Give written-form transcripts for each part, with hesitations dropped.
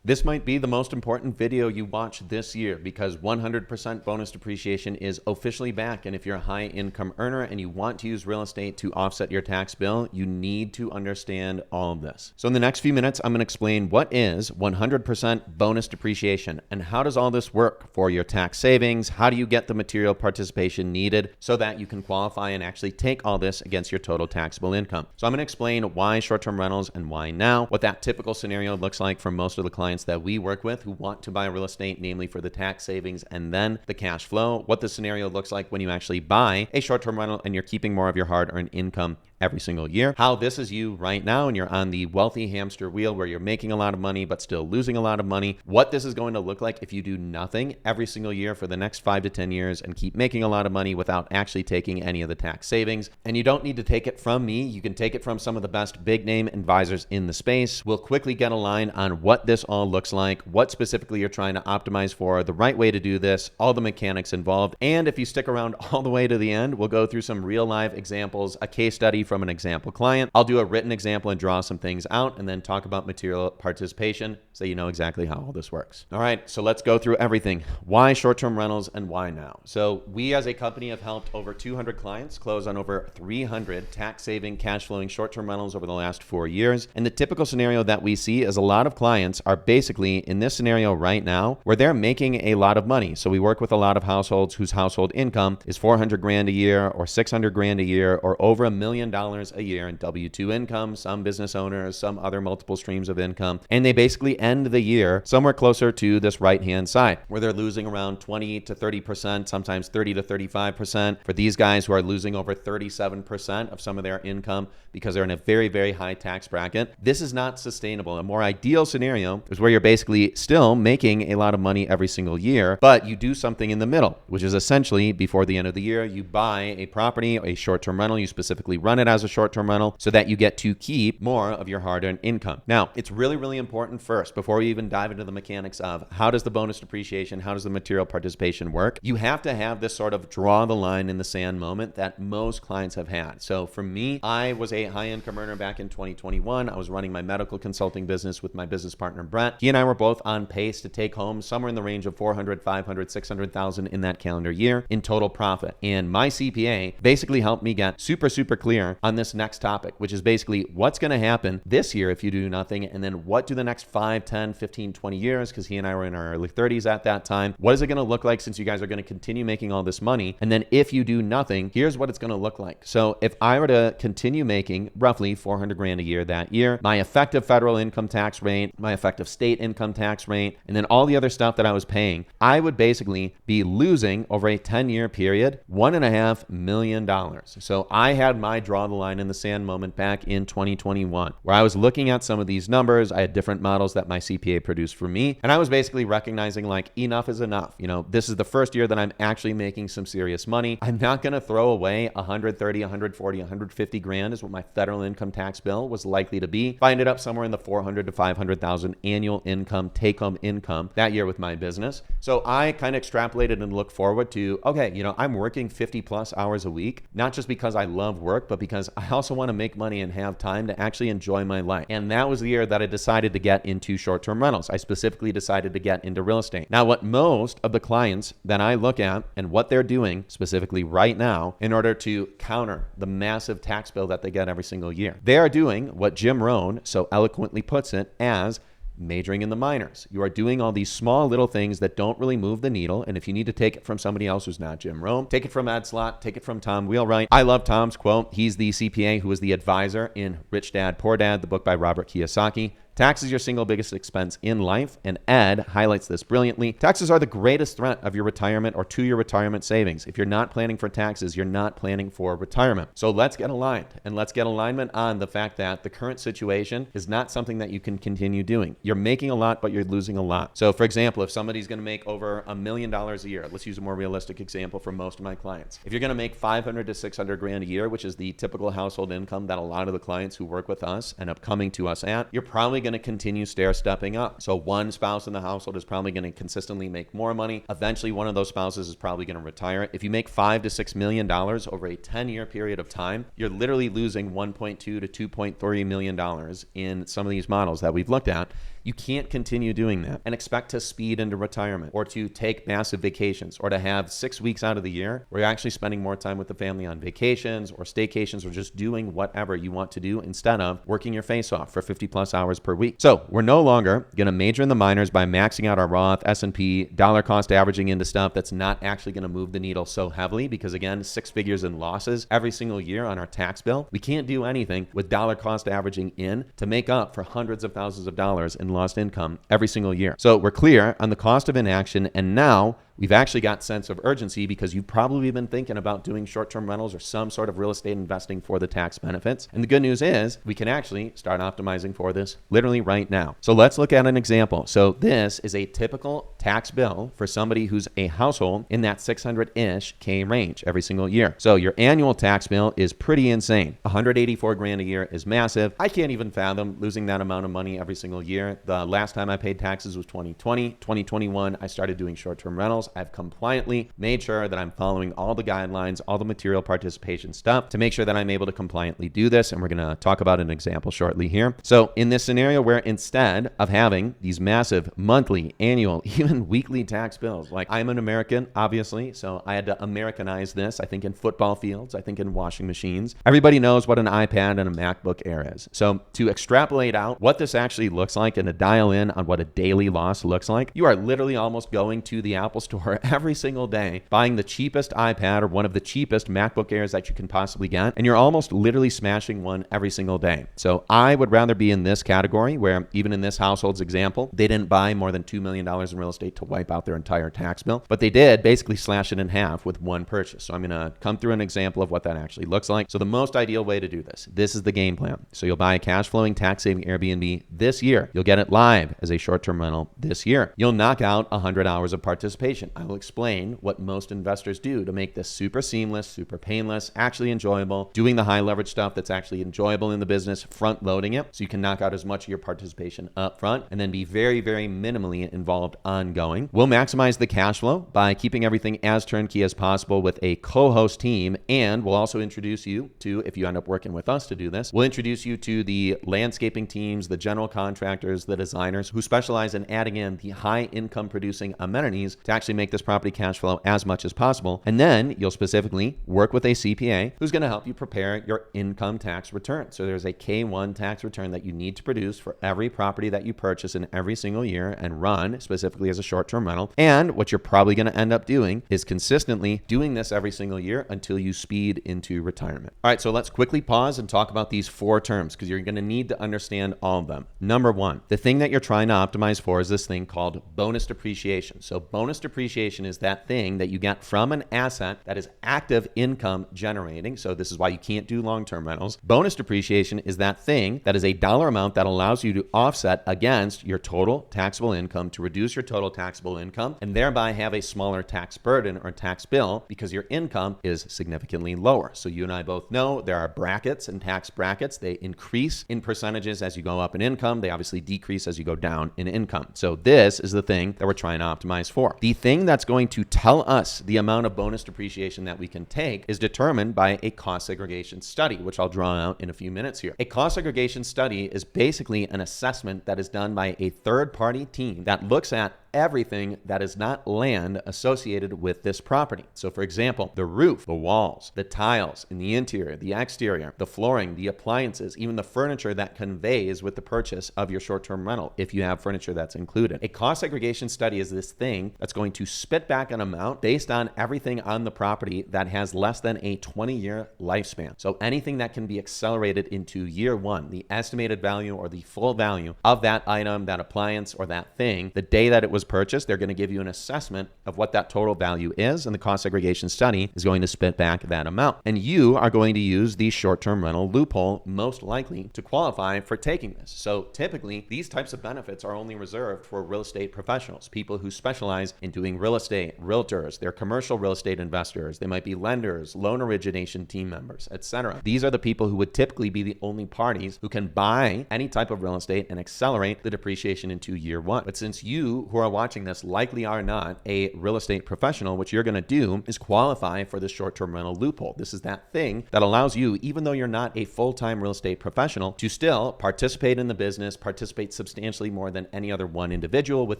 This might be the most important video you watch this year because 100% bonus depreciation is officially back. And if you're a high income earner and you want to use real estate to offset your tax bill, you need to understand all of this. So in the next few minutes, I'm going to explain what is 100% bonus depreciation and how does all this work for your tax savings? How do you get the material participation needed so that you can qualify and actually take all this against your total taxable income? So I'm going to explain why short-term rentals and why now, what that typical scenario looks like for most of the clients that we work with who want to buy real estate, namely for the tax savings and then the cash flow, what the scenario looks like when you actually buy a short-term rental and you're keeping more of your hard-earned income every single year, how this is you right now and you're on the wealthy hamster wheel where you're making a lot of money but still losing a lot of money, what this is going to look like if you do nothing every single year for the next 5 to 10 years and keep making a lot of money without actually taking any of the tax savings. And you don't need to take it from me. You can take it from some of the best big name advisors in the space. We'll quickly get aligned on what this all looks like, what specifically you're trying to optimize for, the right way to do this, all the mechanics involved. And if you stick around all the way to the end, we'll go through some real live examples, a case study from an example client. I'll do a written example and draw some things out and then talk about material participation so you know exactly how all this works. All right, so let's go through everything. Why short-term rentals and why now? So we as a company have helped over 200 clients close on over 300 tax-saving, cash-flowing short-term rentals over the last 4 years. And the typical scenario that we see is a lot of clients are basically in this scenario right now where they're making a lot of money. So we work with a lot of households whose household income is 400 grand a year or 600 grand a year or over $1 million a year in W-2 income, some business owners, some other multiple streams of income. And they basically end the year somewhere closer to this right-hand side where they're losing around 20 to 30%, sometimes 30 to 35%. For these guys who are losing over 37% of some of their income because they're in a very, very high tax bracket, this is not sustainable. A more ideal scenario is where you're basically still making a lot of money every single year, but you do something in the middle, which is essentially before the end of the year, you buy a property, a short-term rental, you specifically run it as a short-term rental so that you get to keep more of your hard-earned income. Now, it's really, really important first, before we even dive into the mechanics of how does the bonus depreciation, how does the material participation work, you have to have this sort of draw the line in the sand moment that most clients have had. So for me, I was a high-income earner back in 2021. I was running my medical consulting business with my business partner, Brett. He and I were both on pace to take home somewhere in the range of 400, 500, 600,000 in that calendar year in total profit. And my CPA basically helped me get super, super clear on this next topic, which is basically what's going to happen this year if you do nothing, and then what do the next 5, 10, 15, 20 years, because he and I were in our early 30s at that time, what is it going to look like since you guys are going to continue making all this money? And then if you do nothing, here's what it's going to look like. So if I were to continue making roughly 400 grand a year that year, my effective federal income tax rate, my effective state income tax rate, and then all the other stuff that I was paying, I would basically be losing over a 10-year period, $1.5 million. So I had my draw the line in the sand moment back in 2021, where I was looking at some of these numbers. I had different models that my CPA produced for me, and I was basically recognizing like enough is enough. You know, this is the first year that I'm actually making some serious money. I'm not going to throw away 130, 140, 150 grand is what my federal income tax bill was likely to be if I ended up somewhere in the 400 to 500,000 annual income, take-home income that year with my business. So I kind of extrapolated and looked forward to, okay, you know, I'm working 50 plus hours a week, not just because I love work, but because I also want to make money and have time to actually enjoy my life. And that was the year that I decided to get into short-term rentals. I specifically decided to get into real estate. Now, what most of the clients that I look at and what they're doing specifically right now in order to counter the massive tax bill that they get every single year, they are doing what Jim Rohn so eloquently puts it as majoring in the minors. You are doing all these small little things that don't really move the needle. And if you need to take it from somebody else who's not Jim Rohn, take it from Ed Slott, take it from Tom Wheelwright. I love Tom's quote. He's the CPA who was the advisor in Rich Dad, Poor Dad, the book by Robert Kiyosaki. Tax is your single biggest expense in life, and Ed highlights this brilliantly. Taxes are the greatest threat of your retirement or to your retirement savings. If you're not planning for taxes, you're not planning for retirement. So let's get aligned, and let's get alignment on the fact that the current situation is not something that you can continue doing. You're making a lot, but you're losing a lot. So for example, if somebody's going to make over $1 million a year, let's use a more realistic example for most of my clients. If you're going to make 500 to 600 grand a year, which is the typical household income that a lot of the clients who work with us end up coming to us at, you're probably going to continue stair-stepping up. So one spouse in the household is probably going to consistently make more money. Eventually, one of those spouses is probably going to retire. If you make $5 to $6 million over a 10-year period of time, you're literally losing $1.2 to $2.3 million in some of these models that we've looked at. You can't continue doing that and expect to speed into retirement or to take massive vacations or to have 6 weeks out of the year where you're actually spending more time with the family on vacations or staycations or just doing whatever you want to do instead of working your face off for 50 plus hours per week. So we're no longer going to major in the minors by maxing out our Roth, S&P, dollar cost averaging into stuff that's not actually going to move the needle so heavily because, again, 6 figures in losses every single year on our tax bill. We can't do anything with dollar cost averaging in to make up for hundreds of thousands of dollars in lost income every single year. So we're clear on the cost of inaction, and now we've actually got sense of urgency because you've probably been thinking about doing short-term rentals or some sort of real estate investing for the tax benefits. And the good news is we can actually start optimizing for this literally right now. So let's look at an example. So this is a typical tax bill for somebody who's a household in that 600-ish K range every single year. So your annual tax bill is pretty insane. 184 grand a year is massive. I can't even fathom losing that amount of money every single year. The last time I paid taxes was 2020. 2021, I started doing short-term rentals. I've compliantly made sure that I'm following all the guidelines, all the material participation stuff to make sure that I'm able to compliantly do this. And we're going to talk about an example shortly here. So in this scenario where instead of having these massive monthly, annual, even weekly tax bills, like I'm an American, obviously, so I had to Americanize this. I think in football fields, I think in washing machines. Everybody knows what an iPad and a MacBook Air is. So to extrapolate out what this actually looks like and to dial in on what a daily loss looks like, you are literally almost going to the Apple Store every single day, buying the cheapest iPad or one of the cheapest MacBook Airs that you can possibly get, and you're almost literally smashing one every single day. So I would rather be in this category where even in this household's example, they didn't buy more than $2 million in real estate to wipe out their entire tax bill, but they did basically slash it in half with one purchase. So I'm going to come through an example of what that actually looks like. So the most ideal way to do this is the game plan. So you'll buy a cash flowing tax saving Airbnb this year. You'll get it live as a short-term rental this year. You'll knock out 100 hours of participation. I will explain what most investors do to make this super seamless, super painless, actually enjoyable, doing the high leverage stuff that's actually enjoyable in the business, front loading it so you can knock out as much of your participation up front and then be very, very minimally involved ongoing. We'll maximize the cash flow by keeping everything as turnkey as possible with a co-host team, and we'll also introduce you to, if you end up working with us to do this, we'll introduce you to the landscaping teams, the general contractors, the designers who specialize in adding in the high income producing amenities to actually make this property cash flow as much as possible. And then you'll specifically work with a CPA who's going to help you prepare your income tax return. So there's a K1 tax return that you need to produce for every property that you purchase in every single year and run specifically as a short-term rental. And what you're probably going to end up doing is consistently doing this every single year until you speed into retirement. All right, so let's quickly pause and talk about these 4 terms because you're going to need to understand all of them. Number 1, the thing that you're trying to optimize for is this thing called bonus depreciation. So bonus depreciation is that thing that you get from an asset that is active income generating. So this is why you can't do long-term rentals. Bonus depreciation is that thing that is a dollar amount that allows you to offset against your total taxable income to reduce your total taxable income and thereby have a smaller tax burden or tax bill because your income is significantly lower. So you and I both know there are brackets and tax brackets. They increase in percentages as you go up in income. They obviously decrease as you go down in income. So this is the thing that we're trying to optimize for. The thing that's going to tell us the amount of bonus depreciation that we can take is determined by a cost segregation study, which I'll draw out in a few minutes here. A cost segregation study is basically an assessment that is done by a third-party team that looks at everything that is not land associated with this property. So for example, the roof, the walls, the tiles in the interior, the exterior, the flooring, the appliances, even the furniture that conveys with the purchase of your short-term rental, if you have furniture that's included. A cost segregation study is this thing that's going to spit back an amount based on everything on the property that has less than a 20-year lifespan. So anything that can be accelerated into year 1, the estimated value or the full value of that item, that appliance, or that thing, the day that it was purchased, they're going to give you an assessment of what that total value is, and the cost segregation study is going to spit back that amount. And you are going to use the short-term rental loophole most likely to qualify for taking this. So typically, these types of benefits are only reserved for real estate professionals, people who specialize in doing real estate, realtors, they're commercial real estate investors, they might be lenders, loan origination team members, etc. These are the people who would typically be the only parties who can buy any type of real estate and accelerate the depreciation into year one. But since you who are watching this likely are not a real estate professional, what you're going to do is qualify for the short-term rental loophole. This is that thing that allows you, even though you're not a full-time real estate professional, to still participate in the business, participate substantially more than any other one individual with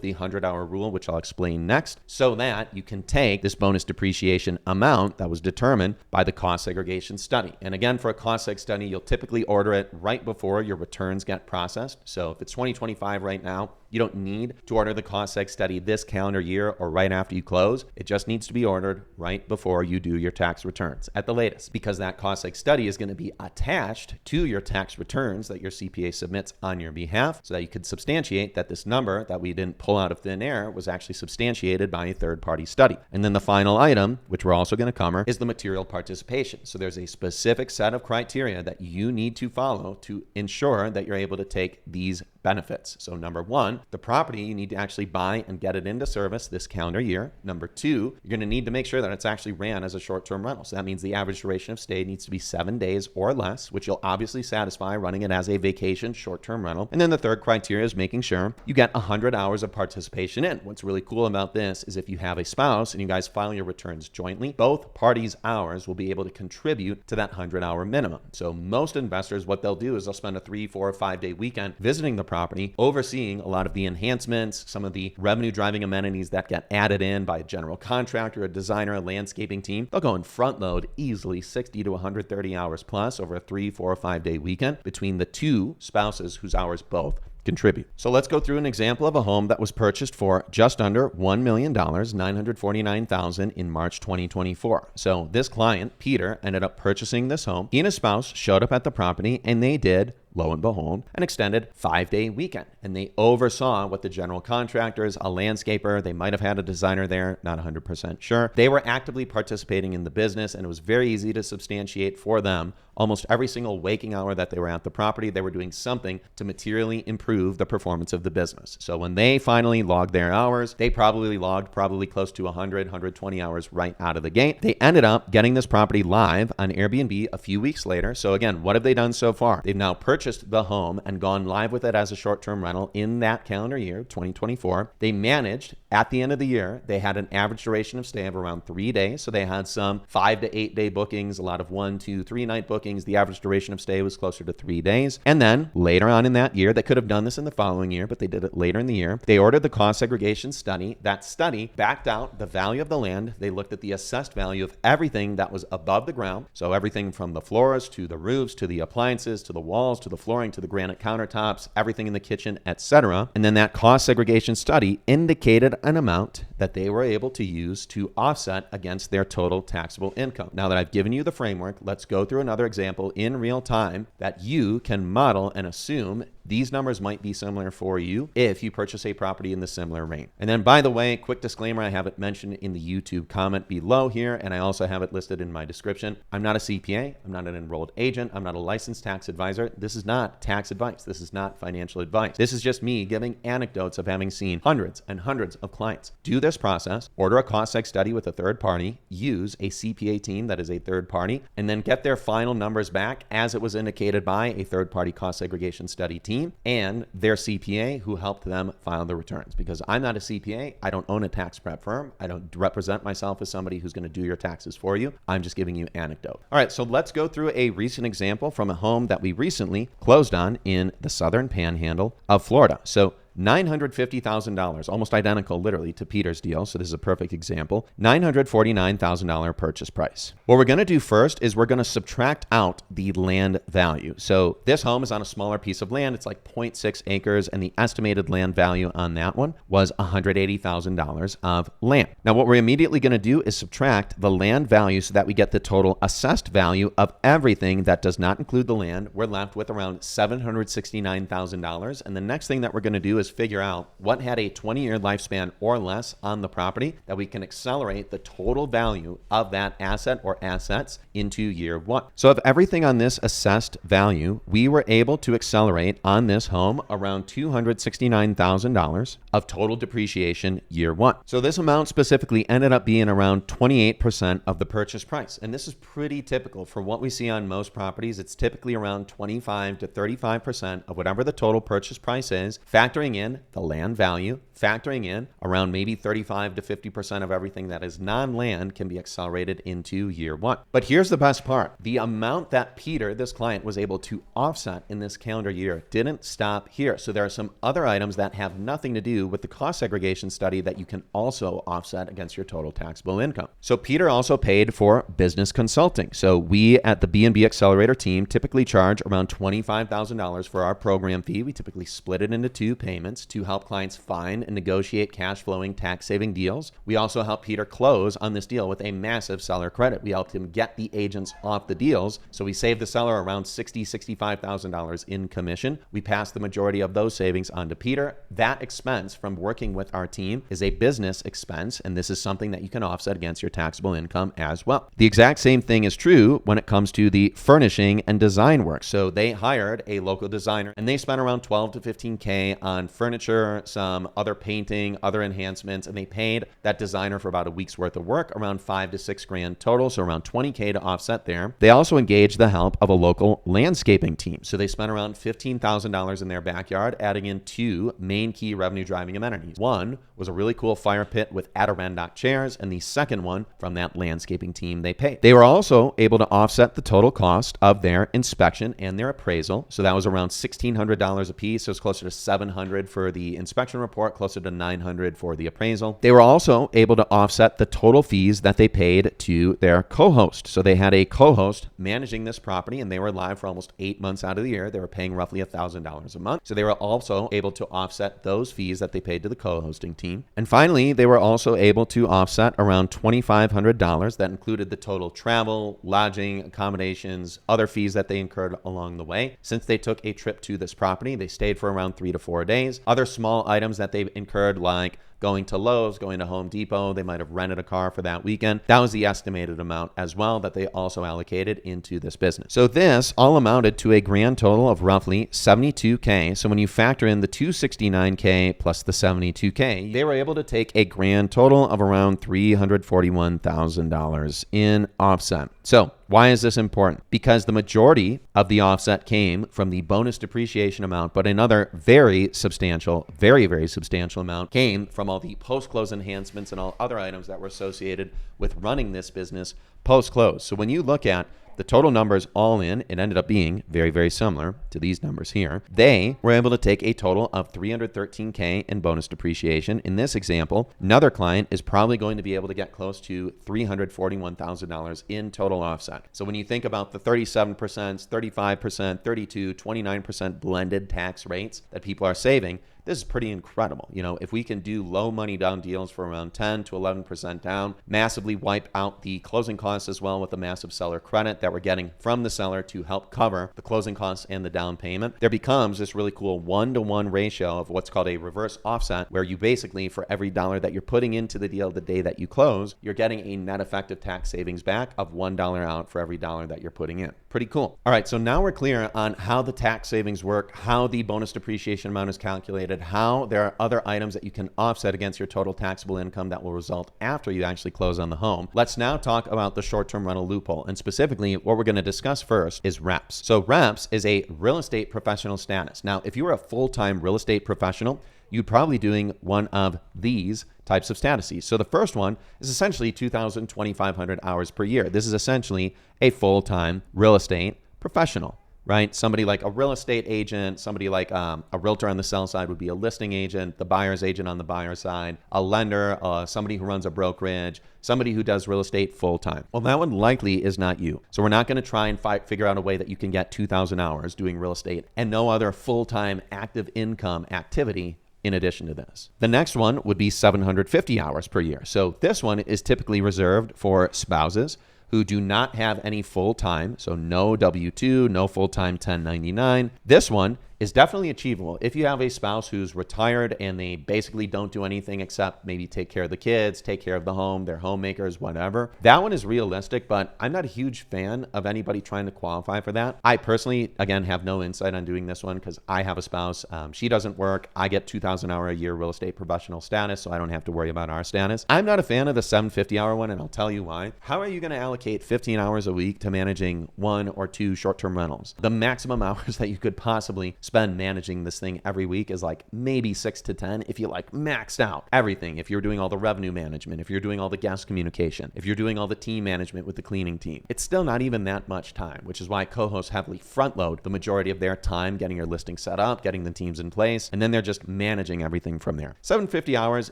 the 100-hour rule, which I'll explain next, so that you can take this bonus depreciation amount that was determined by the cost segregation study. And again, for a cost seg study, you'll typically order it right before your returns get processed. So if it's 2025 right now, you don't need to order the cost seg study this calendar year or right after you close. It just needs to be ordered right before you do your tax returns at the latest, because that cost seg study is going to be attached to your tax returns that your CPA submits on your behalf, so that you could substantiate that this number that we didn't pull out of thin air was actually substantiated by a third-party study. And then the final item, which we're also going to cover, is the material participation. So there's a specific set of criteria that you need to follow to ensure that you're able to take these benefits. So number one, the property you need to actually buy and get it into service this calendar year. Number two, you're going to need to make sure that it's actually ran as a short-term rental. So that means the average duration of stay needs to be 7 days or less, which you'll obviously satisfy running it as a vacation short-term rental. And then the third criteria is making sure you get 100 hours of participation in. What's really cool about this is if you have a spouse and you guys file your returns jointly, both parties' hours will be able to contribute to that 100-hour minimum. So most investors, what they'll do is they'll spend a 3, 4, or 5 day weekend visiting the property, overseeing a lot of the enhancements, some of the revenue driving amenities that get added in by a general contractor, a designer, a landscaping team. They'll go and front load easily 60 to 130 hours plus over a 3, 4, or 5 day weekend between the two spouses whose hours both contribute. So let's go through an example of a home that was purchased for just under $1 million, $949,000 in March 2024. So this client, Peter, ended up purchasing this home. He and his spouse showed up at the property and they did, lo and behold, an extended 5-day weekend. And they oversaw what the general contractors, a landscaper, they might have had a designer there, not 100% sure. They were actively participating in the business, and it was very easy to substantiate for them almost every single waking hour that they were at the property. They were doing something to materially improve the performance of the business. So when they finally logged their hours, they probably logged close to 100, 120 hours right out of the gate. They ended up getting this property live on Airbnb a few weeks later. So again, what have they done so far? They've now purchased the home and gone live with it as a short-term rental in that calendar year, 2024. They managed, at the end of the year, they had an average duration of stay of around 3 days. So they had some 5 to 8 day bookings, a lot of 1, 2, 3 night bookings. The average duration of stay was closer to 3 days. And then later on in that year, they could have done this in the following year, but they did it later in the year. They ordered the cost segregation study. That study backed out the value of the land. They looked at the assessed value of everything that was above the ground. So everything from the floors to the roofs, to the appliances, to the walls, to the flooring, to the granite countertops, everything in the kitchen, etc. And then that cost segregation study indicated an amount that they were able to use to offset against their total taxable income. Now that I've given you the framework, let's go through another example in real time that you can model and assume these numbers might be similar for you if you purchase a property in the similar range. And then, by the way, quick disclaimer, I have it mentioned in the YouTube comment below here, and I also have it listed in my description. I'm not a CPA. I'm not an enrolled agent. I'm not a licensed tax advisor. This is not tax advice. This is not financial advice. This is just me giving anecdotes of having seen hundreds and hundreds of clients do this process, order a cost seg study with a third party, use a CPA team that is a third party, and then get their final numbers back as it was indicated by a third party cost segregation study team and their CPA who helped them file the returns. Because I'm not a CPA, I don't own a tax prep firm, I don't represent myself as somebody who's going to do your taxes for you. I'm just giving you anecdote. All right, so let's go through a recent example from a home that we recently closed on in the southern panhandle of Florida. So $950,000, almost identical literally to Peter's deal. So this is a perfect example. $949,000 purchase price. What we're going to do first is we're going to subtract out the land value. So this home is on a smaller piece of land. It's like 0.6 acres, and the estimated land value on that one was $180,000 of land. Now, what we're immediately going to do is subtract the land value so that we get the total assessed value of everything that does not include the land. We're left with around $769,000. And the next thing that we're going to do is is figure out what had a 20-year lifespan or less on the property that we can accelerate the total value of that asset or assets into year one. So of everything on this assessed value, we were able to accelerate on this home around $269,000 of total depreciation year one. So this amount specifically ended up being around 28% of the purchase price. And this is pretty typical for what we see on most properties. It's typically around 25 to 35% of whatever the total purchase price is, factoring in the land value, factoring in around maybe 35 to 50% of everything that is non-land can be accelerated into year one. But here's the best part. The amount that Peter, this client, was able to offset in this calendar year didn't stop here. So there are some other items that have nothing to do with the cost segregation study that you can also offset against your total taxable income. So Peter also paid for business consulting. So we at the B&B Accelerator team typically charge around $25,000 for our program fee. We typically split it into 2 payments to help clients find and negotiate cash flowing tax saving deals. We also help Peter close on this deal with a massive seller credit. We helped him get the agents off the deals. So we saved the seller around $65,000 in commission. We passed the majority of those savings on to Peter. That expense from working with our team is a business expense, and this is something that you can offset against your taxable income as well. The exact same thing is true when it comes to the furnishing and design work. So they hired a local designer and they spent around 12 to 15K on furniture, some other painting, other enhancements, and they paid that designer for about a week's worth of work, around 5 to 6 grand total, so around 20K to offset there. They also engaged the help of a local landscaping team. So they spent around $15,000 in their backyard, adding in 2 main key revenue driving amenities. One was a really cool fire pit with Adirondack chairs, and the second one from that landscaping team they paid. They were also able to offset the total cost of their inspection and their appraisal. So that was around $1,600 a piece. So it's closer to $700 for the inspection report, closer to $900 for the appraisal. They were also able to offset the total fees that they paid to their co-host. So they had a co-host managing this property, and they were live for almost 8 months out of the year. They were paying roughly $1,000 a month. So they were also able to offset those fees that they paid to the co-hosting team. And finally, they were also able to offset around $2,500 that included the total travel, lodging, accommodations, other fees that they incurred along the way. Since they took a trip to this property, they stayed for around 3 to 4 days. Other small items that they incurred, like going to Lowe's, going to Home Depot, they might have rented a car for that weekend. That was the estimated amount as well that they also allocated into this business. So this all amounted to a grand total of roughly $72K. So when you factor in the $269K plus the $72K, they were able to take a grand total of around $341,000 in offset. So why is this important? Because the majority of the offset came from the bonus depreciation amount, but another very substantial, very substantial amount came from all the post-close enhancements and all other items that were associated with running this business post-close. So when you look at the total numbers all in, it ended up being very similar to these numbers here. They were able to take a total of $313K in bonus depreciation. In this example, another client is probably going to be able to get close to $341,000 in total offset. So when you think about the 37%, 35%, 32, 29% blended tax rates that people are saving, this is pretty incredible. You know, if we can do low money down deals for around 10 to 11% down, massively wipe out the closing costs as well with a massive seller credit that we're getting from the seller to help cover the closing costs and the down payment, there becomes this really cool 1-to-1 ratio of what's called a reverse offset, where you basically, for every dollar that you're putting into the deal the day that you close, you're getting a net effective tax savings back of $1 out for every dollar that you're putting in. Pretty cool. All right, so now we're clear on how the tax savings work, how the bonus depreciation amount is calculated, how there are other items that you can offset against your total taxable income that will result after you actually close on the home. Let's now talk about the short-term rental loophole. And specifically, what we're going to discuss first is REPS. So REPS is a real estate professional status. Now, if you were a full-time real estate professional, you'd probably doing one of these types of statuses. So the first one is essentially 2,500 hours per year. This is essentially a full-time real estate professional, right? Somebody like a real estate agent, somebody like a realtor on the sell side would be a listing agent, the buyer's agent on the buyer side, a lender, somebody who runs a brokerage, somebody who does real estate full-time. Well, that one likely is not you. So we're not going to try and figure out a way that you can get 2,000 hours doing real estate and no other full-time active income activity in addition to this. The next one would be 750 hours per year. So this one is typically reserved for spouses who do not have any full-time, so no W-2, no full-time 1099. This one is definitely achievable. If you have a spouse who's retired and they basically don't do anything except maybe take care of the kids, take care of the home, they're homemakers, whatever, that one is realistic, but I'm not a huge fan of anybody trying to qualify for that. I personally, again, have no insight on doing this one because I have a spouse. She doesn't work. I get 2,000 hour a year real estate professional status, so I don't have to worry about our status. I'm not a fan of the 750 hour one, and I'll tell you why. How are you going to allocate 15 hours a week to managing 1 or 2 short-term rentals? The maximum hours that you could possibly spend managing this thing every week is like maybe 6 to 10 if you like maxed out everything. If you're doing all the revenue management, if you're doing all the guest communication, if you're doing all the team management with the cleaning team, it's still not even that much time, which is why co-hosts heavily front load the majority of their time getting your listing set up, getting the teams in place, and then they're just managing everything from there. 750 hours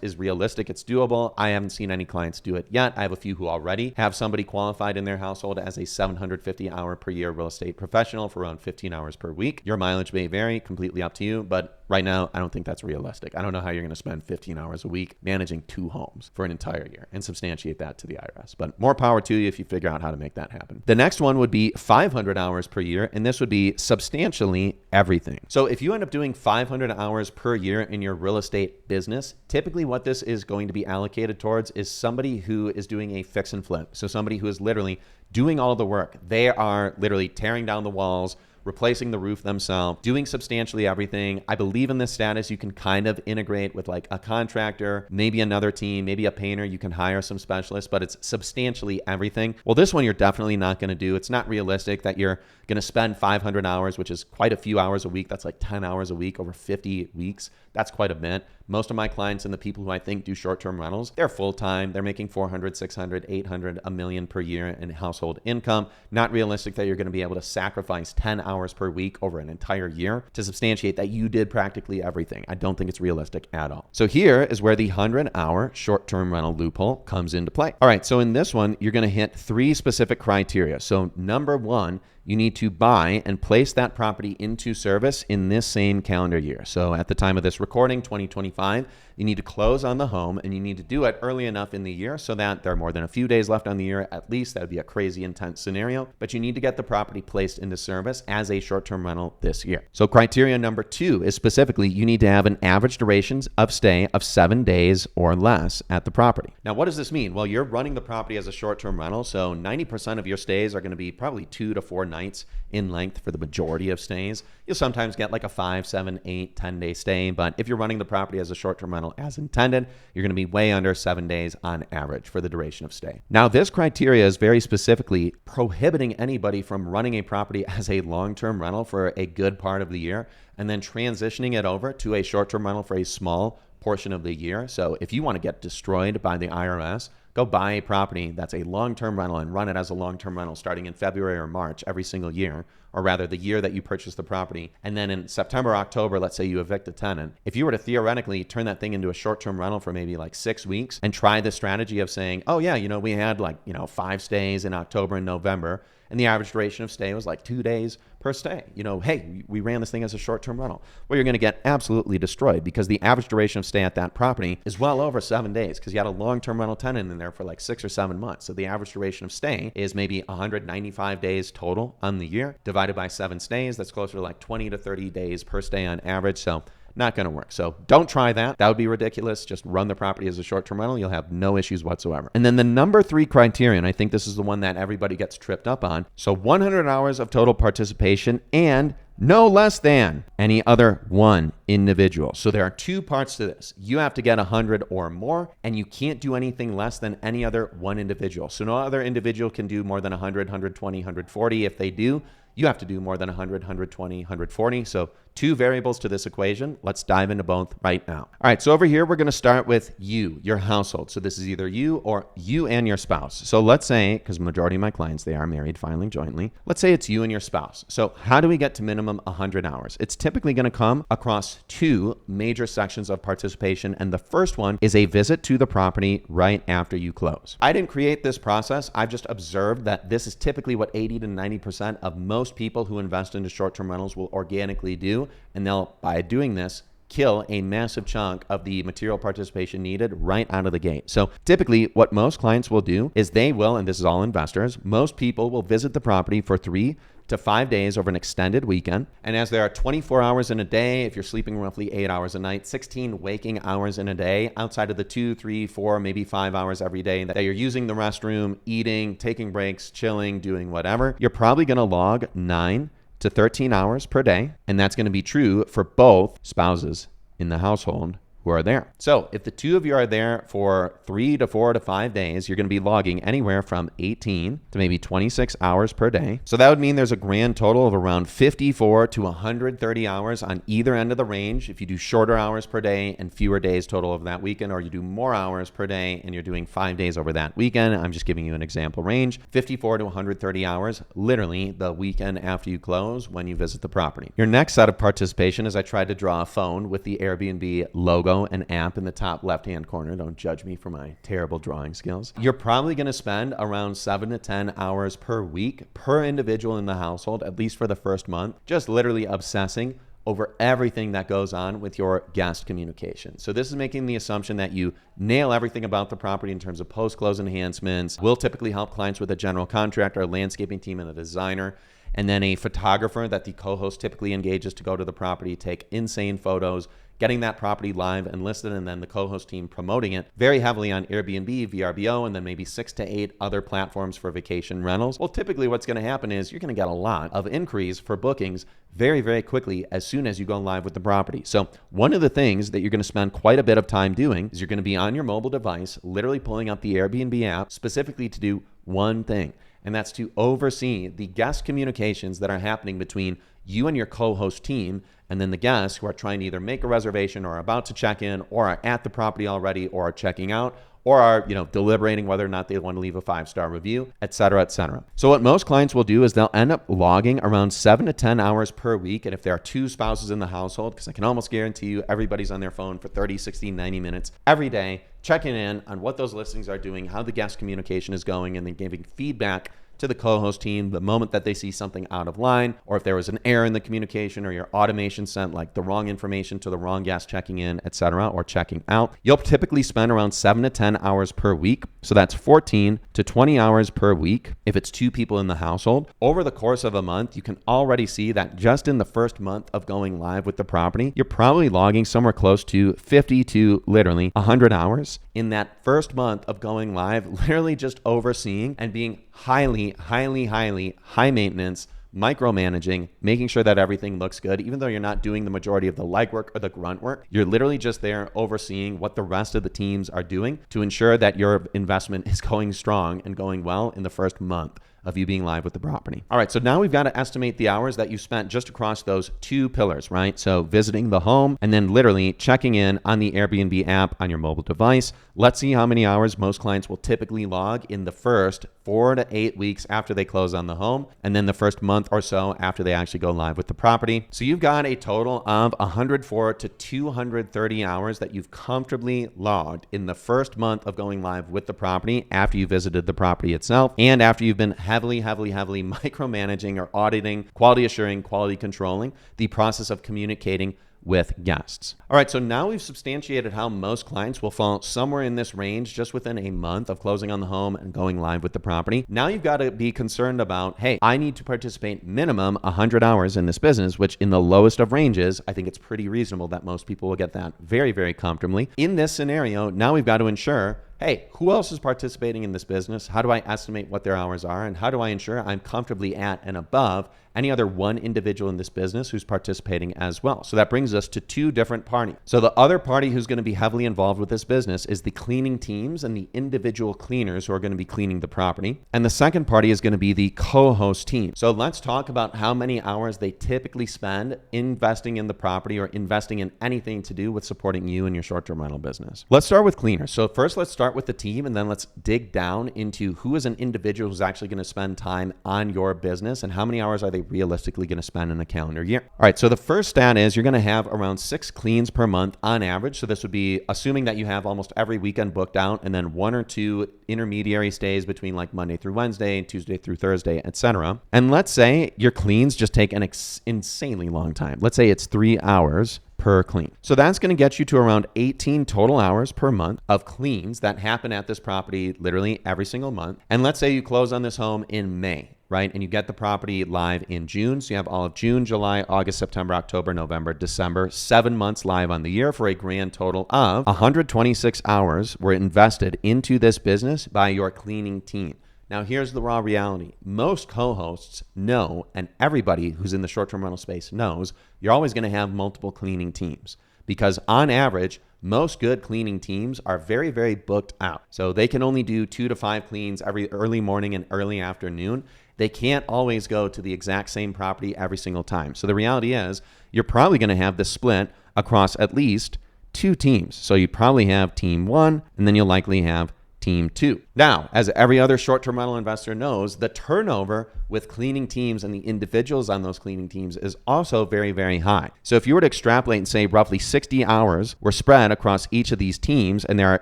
is realistic. It's doable. I haven't seen any clients do it yet. I have a few who already have somebody qualified in their household as a 750 hour per year real estate professional for around 15 hours per week. Your mileage may vary, completely up to you, but right now, I don't think that's realistic. I don't know how you're going to spend 15 hours a week managing 2 homes for an entire year and substantiate that to the IRS. But more power to you if you figure out how to make that happen. The next one would be 500 hours per year, and this would be substantially everything. So if you end up doing 500 hours per year in your real estate business, typically what this is going to be allocated towards is somebody who is doing a fix and flip. So somebody who is literally doing all the work. They are literally tearing down the walls, replacing the roof themselves, doing substantially everything. I believe in this status, you can kind of integrate with like a contractor, maybe another team, maybe a painter. You can hire some specialists, but it's substantially everything. Well, this one you're definitely not going to do. It's not realistic that you're going to spend 500 hours, which is quite a few hours a week. That's like 10 hours a week over 50 weeks. That's quite a bit. Most of my clients and the people who I think do short-term rentals, they're full-time. They're making 400, 600, 800, a million per year in household income. Not realistic that you're going to be able to sacrifice 10 hours per week over an entire year to substantiate that you did practically everything. I don't think it's realistic at all. So here is where the 100-hour short-term rental loophole comes into play. All right, so in this one, you're going to hit 3 specific criteria. So number 1, you need to buy and place that property into service in this same calendar year. So at the time of this recording, 2025, you need to close on the home, and you need to do it early enough in the year so that there are more than a few days left on the year. At least that would be a crazy intense scenario, but you need to get the property placed into service as a short-term rental this year. So criteria number 2 is specifically you need to have an average duration of stay of 7 days or less at the property. Now, what does this mean? Well, you're running the property as a short-term rental, so 90% of your stays are going to be probably 2 to 4 nights in length for the majority of stays. You'll sometimes get like a 5, 7, 8, 10-day stay, but if you're running the property as a short-term rental as intended, you're going to be way under 7 days on average for the duration of stay. Now, this criteria is very specifically prohibiting anybody from running a property as a long-term rental for a good part of the year and then transitioning it over to a short-term rental for a small portion of the year. So if you want to get destroyed by the IRS, go buy a property that's a long-term rental and run it as a long-term rental starting in February or March every single year, or rather the year that you purchase the property. And then in September, October, let's say you evict a tenant. If you were to theoretically turn that thing into a short-term rental for maybe like 6 weeks and try the strategy of saying, oh yeah, we had 5 stays in October and November, and the average duration of stay was like 2 days per stay. Hey, we ran this thing as a short-term rental. Well, you're going to get absolutely destroyed because the average duration of stay at that property is well over 7 days because you had a long-term rental tenant in there for like 6 or 7 months. So the average duration of stay is maybe 195 days total on the year divided by 7 stays. That's closer to like 20 to 30 days per stay on average. So not going to work. So don't try that. That would be ridiculous. Just run the property as a short-term rental. You'll have no issues whatsoever. And then the number 3 criterion, I think this is the one that everybody gets tripped up on. So 100 hours of total participation and no less than any other one individual. So there are 2 parts to this. You have to get 100 or more, and you can't do anything less than any other one individual. So no other individual can do more than 100, 120, 140. If they do, you have to do more than 100, 120, 140. So 2 variables to this equation. Let's dive into both right now. All right, so over here, we're going to start with you, your household. So this is either you or you and your spouse. So let's say, because majority of my clients, they are married, filing jointly. Let's say it's you and your spouse. So how do we get to minimum 100 hours? It's typically going to come across 2 major sections of participation. And the first one is a visit to the property right after you close. I didn't create this process. I've just observed that this is typically what 80 to 90% of most people who invest into short-term rentals will organically do. And they'll, by doing this, kill a massive chunk of the material participation needed right out of the gate. So typically what most clients will do is they will, and this is all investors, most people will visit the property for 3 to 5 days over an extended weekend. And as there are 24 hours in a day, if you're sleeping roughly 8 hours a night, 16 waking hours in a day, outside of the 2, 3, 4, maybe 5 hours every day that you're using the restroom, eating, taking breaks, chilling, doing whatever, you're probably going to log 9 to 13 hours per day. And that's going to be true for both spouses in the household who are there. So if the two of you are there for 3 to 4 to 5 days, you're going to be logging anywhere from 18 to maybe 26 hours per day. So that would mean there's a grand total of around 54 to 130 hours on either end of the range. If you do shorter hours per day and fewer days total of that weekend, or you do more hours per day and you're doing 5 days over that weekend, I'm just giving you an example range, 54 to 130 hours, literally the weekend after you close when you visit the property. Your next set of participation is I tried to draw a phone with the Airbnb logo and app in the top left-hand corner. Don't judge me for my terrible drawing skills. You're probably going to spend around 7 to 10 hours per week per individual in the household, at least for the first month, just literally obsessing over everything that goes on with your guest communication. So this is making the assumption that you nail everything about the property in terms of post-close enhancements. We'll typically help clients with a general contractor, a landscaping team, and a designer, and then a photographer that the co-host typically engages to go to the property, take insane photos, getting that property live and listed, and then the co-host team promoting it very heavily on Airbnb, VRBO, and then maybe 6 to 8 other platforms for vacation rentals. Well, typically what's going to happen is you're going to get a lot of inquiries for bookings very, very quickly as soon as you go live with the property. So one of the things that you're going to spend quite a bit of time doing is you're going to be on your mobile device, literally pulling up the Airbnb app specifically to do one thing, and that's to oversee the guest communications that are happening between you and your co-host team, and then the guests who are trying to either make a reservation or are about to check in or are at the property already or are checking out or are, deliberating whether or not they want to leave a 5-star review, et cetera, et cetera. So what most clients will do is they'll end up logging around 7 to 10 hours per week. And if there are 2 spouses in the household, because I can almost guarantee you everybody's on their phone for 30, 60, 90 minutes every day, checking in on what those listings are doing, how the guest communication is going, and then giving feedback to the co-host team the moment that they see something out of line, or if there was an error in the communication or your automation sent like the wrong information to the wrong guest checking in, etc., or checking out. You'll typically spend around 7 to 10 hours per week. So that's 14 to 20 hours per week if it's 2 people in the household. Over the course of a month, you can already see that just in the first month of going live with the property, you're probably logging somewhere close to 50 to literally 100 hours in that first month of going live, literally just overseeing and being highly high maintenance, micromanaging, making sure that everything looks good. Even though you're not doing the majority of the legwork or the grunt work, you're literally just there overseeing what the rest of the teams are doing to ensure that your investment is going strong and going well in the first month of you being live with the property. All right, so now we've got to estimate the hours that you spent just across those 2 pillars, right? So visiting the home and then literally checking in on the Airbnb app on your mobile device. Let's see how many hours most clients will typically log in the first 4 to 8 weeks after they close on the home, and then the first month or so after they actually go live with the property. So you've got a total of 104 to 230 hours that you've comfortably logged in the first month of going live with the property after you visited the property itself and after you've been heavily micromanaging or auditing, quality assuring, quality controlling the process of communicating with guests. All right, so now we've substantiated how most clients will fall somewhere in this range just within a month of closing on the home and going live with the property. Now you've got to be concerned about, hey, I need to participate minimum 100 hours in this business, which in the lowest of ranges, I think it's pretty reasonable that most people will get that very, very comfortably. In this scenario, now we've got to ensure, hey, who else is participating in this business? How do I estimate what their hours are? And how do I ensure I'm comfortably at and above any other one individual in this business who's participating as well? So that brings us to 2 different parties. So the other party who's going to be heavily involved with this business is the cleaning teams and the individual cleaners who are going to be cleaning the property. And the second party is going to be the co-host team. So let's talk about how many hours they typically spend investing in the property or investing in anything to do with supporting you and your short-term rental business. Let's start with cleaners. So first, let's start with the team, and then let's dig down into who is an individual who's actually going to spend time on your business and how many hours are they realistically going to spend in a calendar year. All right, so the first stat is you're going to have around 6 cleans per month on average. So this would be assuming that you have almost every weekend booked out and then 1 or 2 intermediary stays between like Monday through Wednesday, Tuesday through Thursday, etc. And let's say your cleans just take an insanely long time. Let's say it's 3 hours per clean. So that's going to get you to around 18 total hours per month of cleans that happen at this property literally every single month. And let's say you close on this home in May. right? And you get the property live in June. So you have all of June, July, August, September, October, November, December, 7 months live on the year for a grand total of 126 hours were invested into this business by your cleaning team. Now, here's the raw reality. Most co-hosts know, and everybody who's in the short-term rental space knows, you're always going to have multiple cleaning teams because on average, most good cleaning teams are very, very booked out. So they can only do 2 to 5 cleans every early morning and early afternoon. They can't always go to the exact same property every single time. So the reality is you're probably going to have this split across at least 2 teams. So you probably have team 1, and then you'll likely have team 2. Now, as every other short-term rental investor knows, the turnover with cleaning teams and the individuals on those cleaning teams is also very, very high. So if you were to extrapolate and say roughly 60 hours were spread across each of these teams, and there are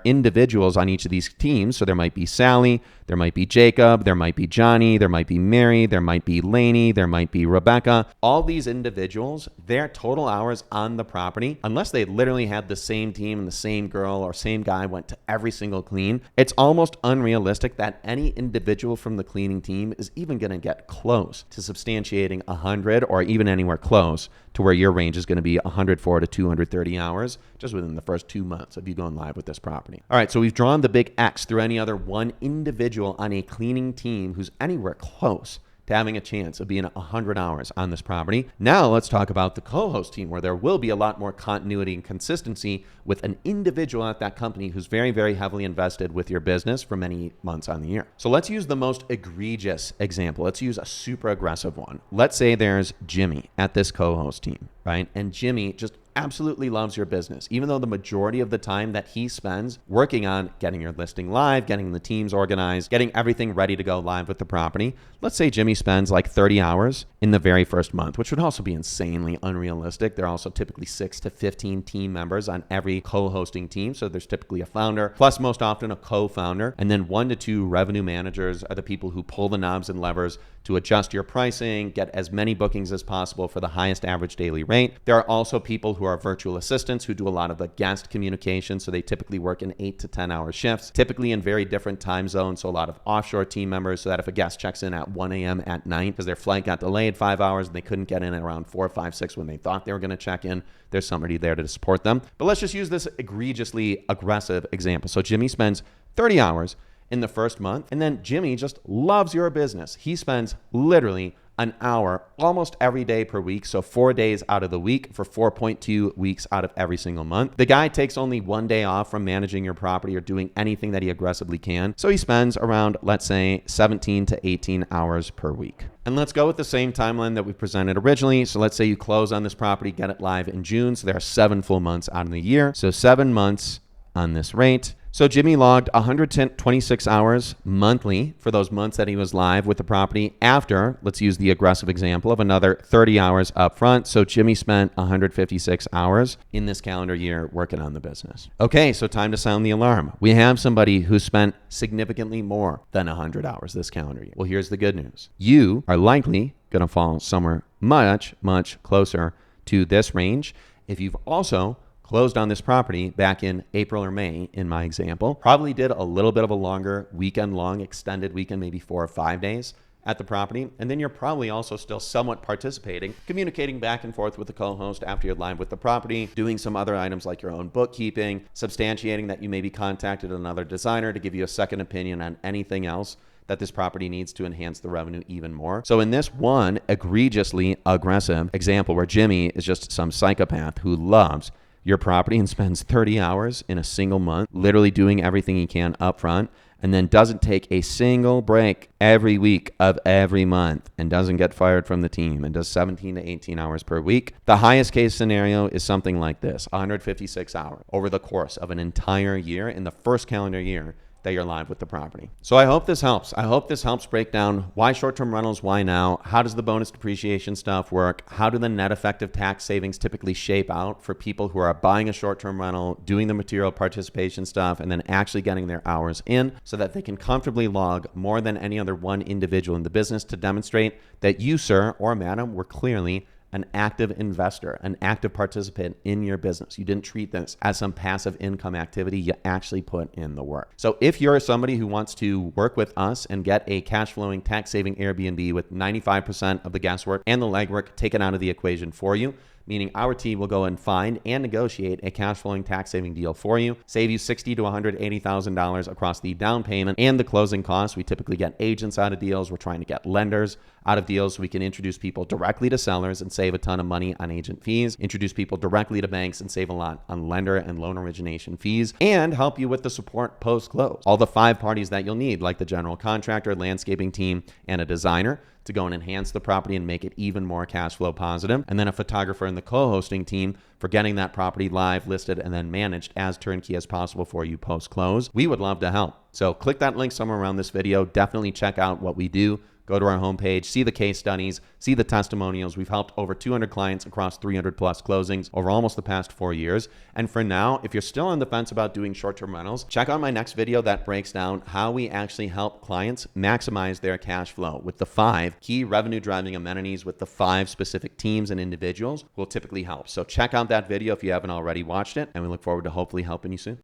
individuals on each of these teams, so there might be Sally, there might be Jacob, there might be Johnny, there might be Mary, there might be Lainey, there might be Rebecca. All these individuals, their total hours on the property, unless they literally had the same team and the same girl or same guy went to every single clean, it's almost unrealistic that any individual from the cleaning team is even going to get close to substantiating 100 or even anywhere close to where your range is going to be 104 to 230 hours just within the first 2 months of you going live with this property. All right, so we've drawn the big X through any other one individual on a cleaning team who's anywhere close to having a chance of being 100 hours on this property. Now let's talk about the co-host team, where there will be a lot more continuity and consistency with an individual at that company who's very, very heavily invested with your business for many months on the year. So let's use the most egregious example. Let's use a super aggressive one. Let's say there's Jimmy at this co-host team, right? And Jimmy just absolutely loves your business, even though the majority of the time that he spends working on getting your listing live, getting the teams organized, getting everything ready to go live with the property. Let's say Jimmy spends like 30 hours in the very first month, which would also be insanely unrealistic. There are also typically 6 to 15 team members on every co-hosting team. So there's typically a founder, plus most often a co-founder, and then 1 to 2 revenue managers are the people who pull the knobs and levers to adjust your pricing, get as many bookings as possible for the highest average daily rate. There are also people who are virtual assistants who do a lot of the guest communication. So they typically work in 8 to 10 hour shifts, typically in very different time zones. So a lot of offshore team members, so that if a guest checks in at 1 a.m. at night because their flight got delayed 5 hours and they couldn't get in at around 4, 5, 6 when they thought they were going to check in, there's somebody there to support them. But let's just use this egregiously aggressive example. So Jimmy spends 30 hours in the first month, and then Jimmy just loves your business. He spends literally an hour almost every day per week, so 4 days out of the week for 4.2 weeks out of every single month. The guy takes only 1 day off from managing your property or doing anything that he aggressively can, so he spends around, let's say, 17 to 18 hours per week. And let's go with the same timeline that we presented originally. So let's say you close on this property, get it live in June, so there are 7 full months out of the year, so 7 months on this rate. So Jimmy logged 126 hours monthly for those months that he was live with the property after, let's use the aggressive example of another 30 hours up front. So Jimmy spent 156 hours in this calendar year working on the business. Okay, so time to sound the alarm. We have somebody who spent significantly more than 100 hours this calendar year. Well, here's the good news. You are likely going to fall somewhere much, much closer to this range if you've also closed on this property back in April or May, in my example, probably did a little bit of a longer weekend-long extended weekend, maybe 4 or 5 days at the property. And then you're probably also still somewhat participating, communicating back and forth with the co-host after you're live with the property, doing some other items like your own bookkeeping, substantiating that you maybe contacted another designer to give you a second opinion on anything else that this property needs to enhance the revenue even more. So in this one egregiously aggressive example where Jimmy is just some psychopath who loves your property and spends 30 hours in a single month, literally doing everything he can up front, and then doesn't take a single break every week of every month and doesn't get fired from the team and does 17 to 18 hours per week. The highest case scenario is something like this, 156 hours over the course of an entire year in the first calendar year that you're live with the property. So I hope this helps. I hope this helps break down why short-term rentals, why now, how does the bonus depreciation stuff work, how do the net effective tax savings typically shape out for people who are buying a short-term rental, doing the material participation stuff, and then actually getting their hours in so that they can comfortably log more than any other one individual in the business to demonstrate that you, sir or madam, were clearly an active investor, an active participant in your business. You didn't treat this as some passive income activity. You actually put in the work. So if you're somebody who wants to work with us and get a cash flowing, tax saving Airbnb with 95% of the guesswork and the legwork taken out of the equation for you, meaning our team will go and find and negotiate a cash flowing tax saving deal for you, save you $60,000 to $180,000 across the down payment and the closing costs. We typically get agents out of deals. We're trying to get lenders out of deals so we can introduce people directly to sellers and save a ton of money on agent fees, introduce people directly to banks and save a lot on lender and loan origination fees, and help you with the support post-close. All the 5 parties that you'll need, like the general contractor, landscaping team, and a designer, to go and enhance the property and make it even more cash flow positive. And then a photographer and the co-hosting team for getting that property live, listed, and then managed as turnkey as possible for you post-close. We would love to help. So click that link somewhere around this video. Definitely check out what we do. Go to our homepage, see the case studies, see the testimonials. We've helped over 200 clients across 300 plus closings over almost the past 4 years. And for now, if you're still on the fence about doing short-term rentals, check out my next video that breaks down how we actually help clients maximize their cash flow with the 5 key revenue driving amenities with the 5 specific teams and individuals who will typically help. So check out that video if you haven't already watched it, and we look forward to hopefully helping you soon.